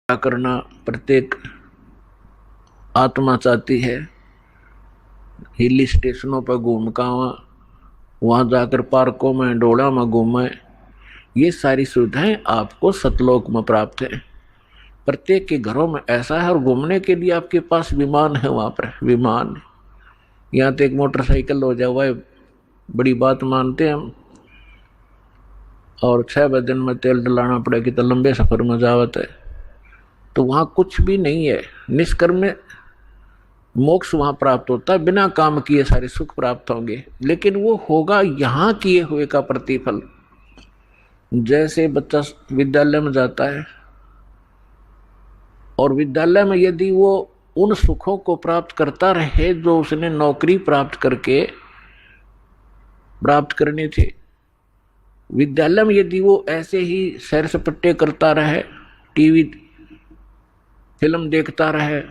क्या करना प्रत्येक आत्मा चाहती है। हिल स्टेशनों पर घूम का वहाँ जाकर पार्कों में डोड़ा में घूमे। ये सारी सुविधाएं आपको सतलोक में प्राप्त है। प्रत्येक के घरों में ऐसा है और घूमने के लिए आपके पास विमान है। वहाँ पर विमान, यहाँ तो एक मोटरसाइकिल हो जाए हुआ है, बड़ी बात मानते हैं हम। और 6 दिन में तेल डलाना पड़ेगी तो लंबे सफर में जावत है। तो वहाँ कुछ भी नहीं है। निष्कर्म मोक्ष वहाँ प्राप्त होता है, बिना काम किए सारे सुख प्राप्त होंगे, लेकिन वो होगा यहाँ किए हुए का प्रतिफल। जैसे बच्चा विद्यालय में जाता है और विद्यालय में यदि वो उन सुखों को प्राप्त करता रहे जो उसने नौकरी प्राप्त करके प्राप्त करने थे, विद्यालय में यदि वो ऐसे ही सैर सपट्टे करता रहे, टीवी फिल्म देखता रहे,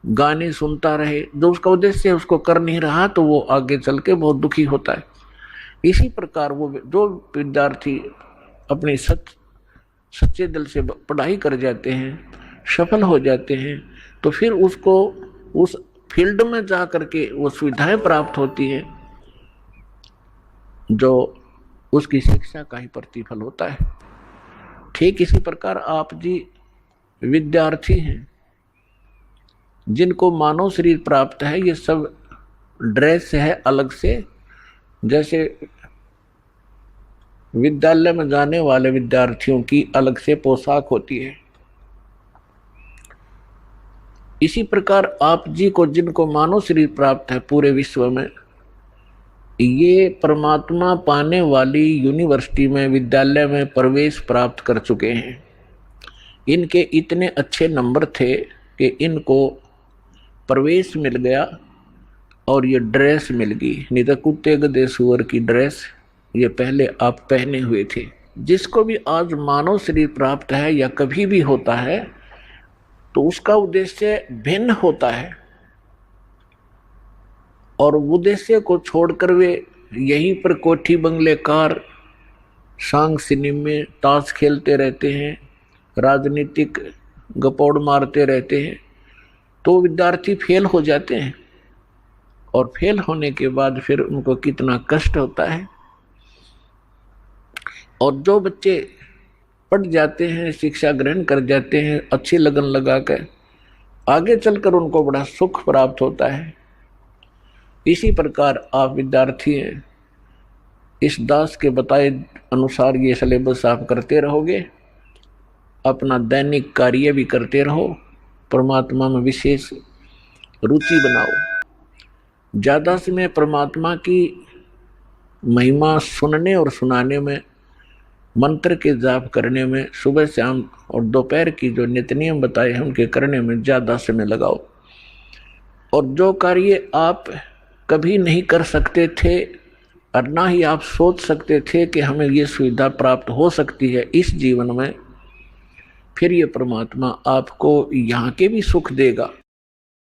गाने सुनता रहे, जो उसका उद्देश्य उसको कर नहीं रहा, तो वो आगे चल के बहुत दुखी होता है। इसी प्रकार वो जो विद्यार्थी अपने सच्चे दिल से पढ़ाई कर जाते हैं, सफल हो जाते हैं, तो फिर उसको उस फील्ड में जा करके वो सुविधाएं प्राप्त होती हैं जो उसकी शिक्षा का ही प्रतिफल होता है। ठीक इसी प्रकार आप जी विद्यार्थी हैं जिनको मानव शरीर प्राप्त है, ये सब ड्रेस है अलग से। जैसे विद्यालय में जाने वाले विद्यार्थियों की अलग से पोशाक होती है, इसी प्रकार आप जी को जिनको मानव शरीर प्राप्त है पूरे विश्व में, ये परमात्मा पाने वाली यूनिवर्सिटी में विद्यालय में प्रवेश प्राप्त कर चुके हैं। इनके इतने अच्छे नंबर थे कि इनको प्रवेश मिल गया और ये ड्रेस मिल गई। नहीं तो कुत्ते गधे सुअर की ड्रेस ये पहले आप पहने हुए थे। जिसको भी आज मानव शरीर प्राप्त है या कभी भी होता है, तो उसका उद्देश्य भिन्न होता है और उद्देश्य को छोड़कर वे यहीं पर कोठी बंगले कार सांग सिनेमे ताश खेलते रहते हैं, राजनीतिक गपौड़ मारते रहते हैं, तो विद्यार्थी फेल हो जाते हैं। और फेल होने के बाद फिर उनको कितना कष्ट होता है। और जो बच्चे पढ़ जाते हैं, शिक्षा ग्रहण कर जाते हैं, अच्छी लगन लगा कर, आगे चलकर उनको बड़ा सुख प्राप्त होता है। इसी प्रकार आप विद्यार्थी हैं, इस दास के बताए अनुसार ये सिलेबस आप करते रहोगे, अपना दैनिक कार्य भी करते रहो, परमात्मा में विशेष रुचि बनाओ। ज़्यादा समय परमात्मा की महिमा सुनने और सुनाने में, मंत्र के जाप करने में, सुबह शाम और दोपहर की जो नित्य नियम बताए हैं उनके करने में ज़्यादा समय लगाओ। और जो कार्य आप कभी नहीं कर सकते थे और ना ही आप सोच सकते थे कि हमें ये सुविधा प्राप्त हो सकती है इस जीवन में, फिर ये परमात्मा आपको यहाँ के भी सुख देगा।